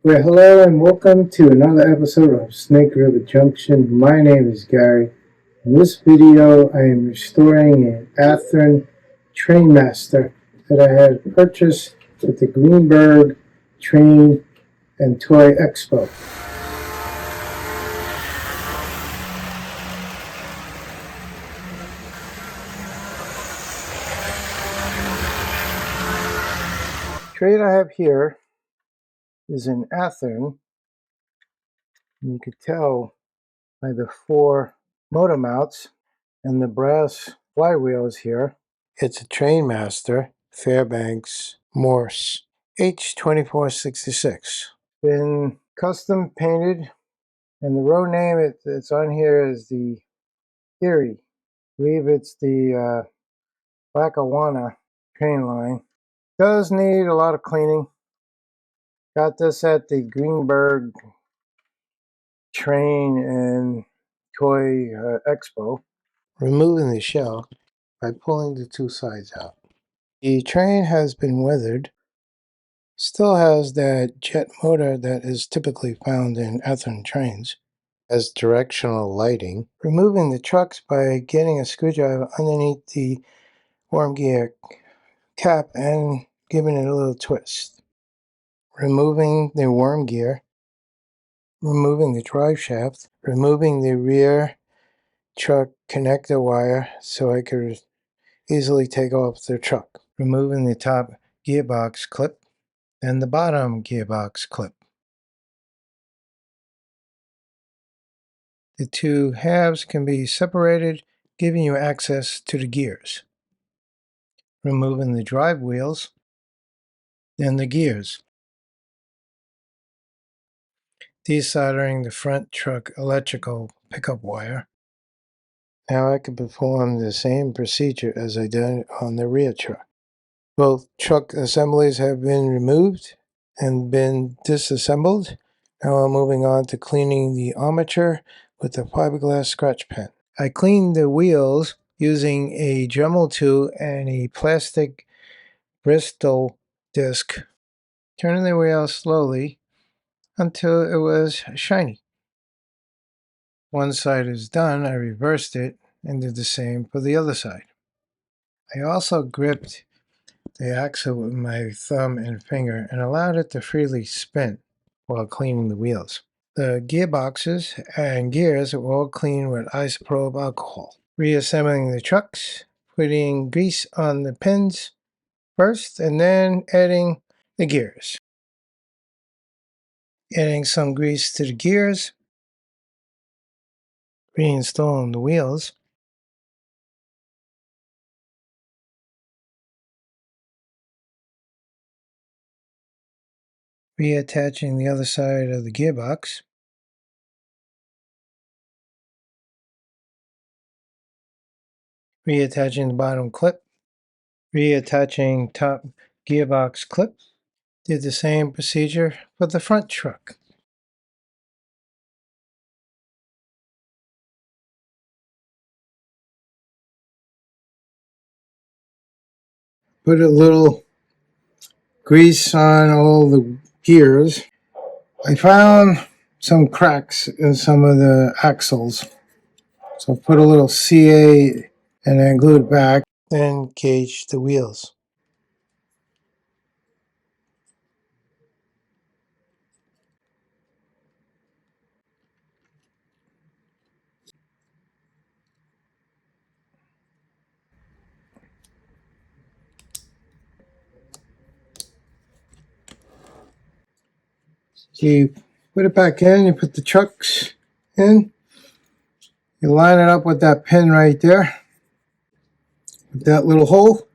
Well, hello and welcome to another episode of Snake River Junction. My name is Gary. In this video, I am restoring an Athearn Trainmaster that I had purchased at the Greenberg Train and Toy Expo. The train I have here is an Athearn. You could tell by the four motor mounts and the brass flywheels here. It's a Trainmaster Fairbanks-Morse H24 been custom painted, and the road name it's on here is the Erie. I believe it's the Lackawanna train line. Does need a lot of cleaning. Got this at the Greenberg Train and Toy Expo. Removing the shell by pulling the two sides out. The train has been weathered. Still has that jet motor that is typically found in Athearn trains. Has directional lighting. Removing the trucks by getting a screwdriver underneath the worm gear cap and giving it a little twist. Removing the worm gear. Removing the drive shaft. Removing the rear truck connector wire so I could easily take off the truck. Removing the top gearbox clip and the bottom gearbox clip. The two halves can be separated, giving you access to the gears. Removing the drive wheels and the gears. Desoldering the front truck electrical pickup wire. Now I can perform the same procedure as I did on the rear truck. Both truck assemblies have been removed and been disassembled. Now I'm moving on to cleaning the armature with a fiberglass scratch pen. I cleaned the wheels using a Dremel tool and a plastic Bristol disc, turning the wheel slowly until it was shiny. One side is done, I reversed it and did the same for the other side. I also gripped the axle with my thumb and finger and allowed it to freely spin while cleaning the wheels. The gearboxes and gears were all cleaned with isopropyl alcohol. Reassembling the trucks, putting grease on the pins first and then adding the gears. Adding some grease to the gears, reinstalling the wheels, reattaching the other side of the gearbox, reattaching the bottom clip, reattaching top gearbox clip. Did the same procedure for the front truck. Put a little grease on all the gears. I found some cracks in some of the axles. So put a little CA and then glue it back. Then cage the wheels. So you put it back in, you put the trucks in, you line it up with that pin right there, with that little hole,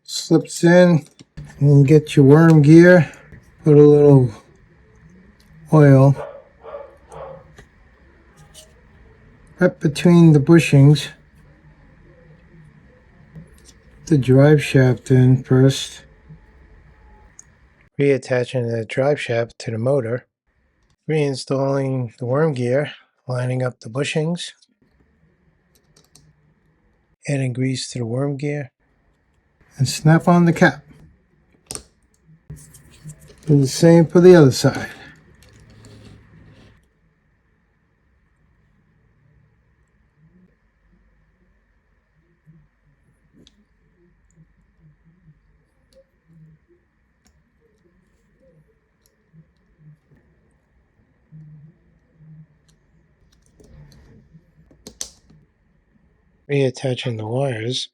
slips in, and you get your worm gear, put a little oil right between the bushings, the drive shaft in first, reattaching the drive shaft to the motor, reinstalling the worm gear, lining up the bushings, adding grease to the worm gear, and snap on the cap. Do the same for the other side. Reattaching the wires.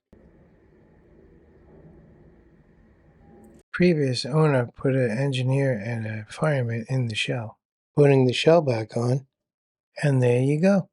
Previous owner put an engineer and a fireman in the shell. Putting the shell back on, and there you go.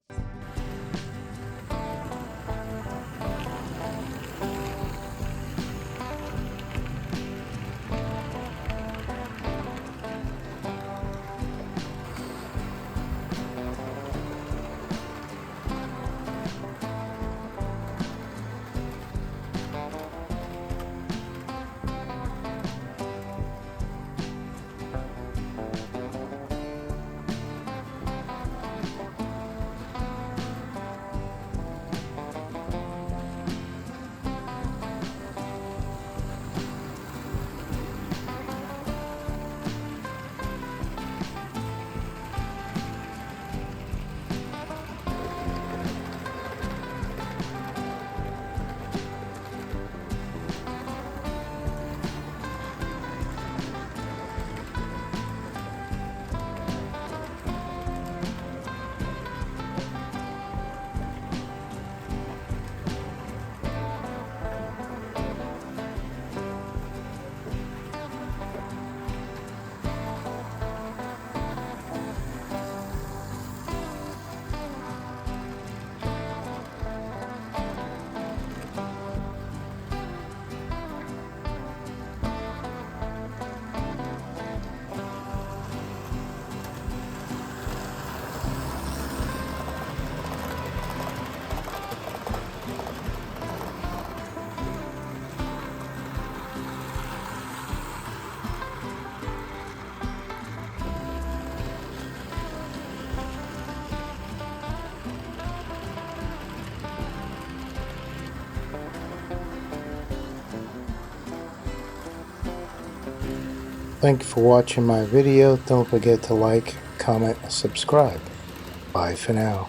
Thank you for watching my video. Don't forget to like, comment, and subscribe. Bye for now.